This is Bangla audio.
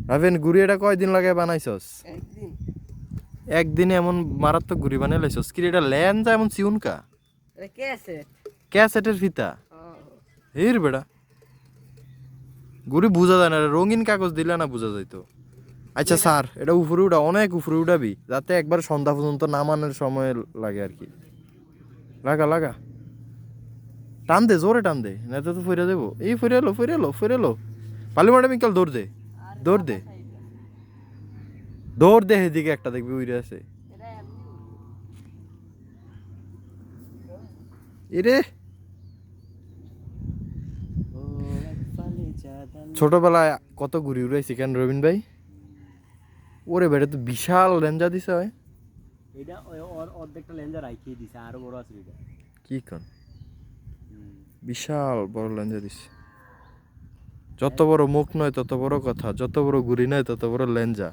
রাফেন ঘুড়ি এটা কয়দিন লাগায় বানাইছস? একদিন। একদিনে এমন মারাত্মক ঘুড়ি বানাই লাইছস? কি রে, এটা ল্যান্ড যা এমন চিউনকা? এটা ক্যাসেট। ক্যাসেটের ফিতা? হির বেড়া, ঘুড়ি বুঝা যায় না, এটা রঙিন কাগজ দিলে না বুঝা যাইতো। আচ্ছা স্যার, এটা উপরে উঠা, অনেক উপরে উঠাবি, যাতে একবার সন্ধ্যা পর্যন্ত নামানোর সময় লাগে আর কি। লাগা লাগা, টান দে, জোরে টান দে, না তো ফিরে দেবো। এই ফিরে এলো, ফিরে এলো, ফিরে এলো। পালি ম্যাডাম কাল দৌড় দে, দৌড় দে, দৌড় দে, এদিকে একটা দেখবি উইরে আছে। এরে ছোটবেলায় কত ঘুরি উড়াইছি কেন রবিন ভাই? ওরে বেটা তো বিশাল রেঞ্জা দিছে হয়। এটা ওর অর্ধেকটা লেঞ্জা রাখিয়ে দিছে, আরো বড় আছে এটা। কি কন, বিশাল বড় লেঞ্জা দিছে। যত বড় মুখ নয় তত বড় কথা, যত বড় ঘুড়ি নয় তত বড় লেঞ্জা।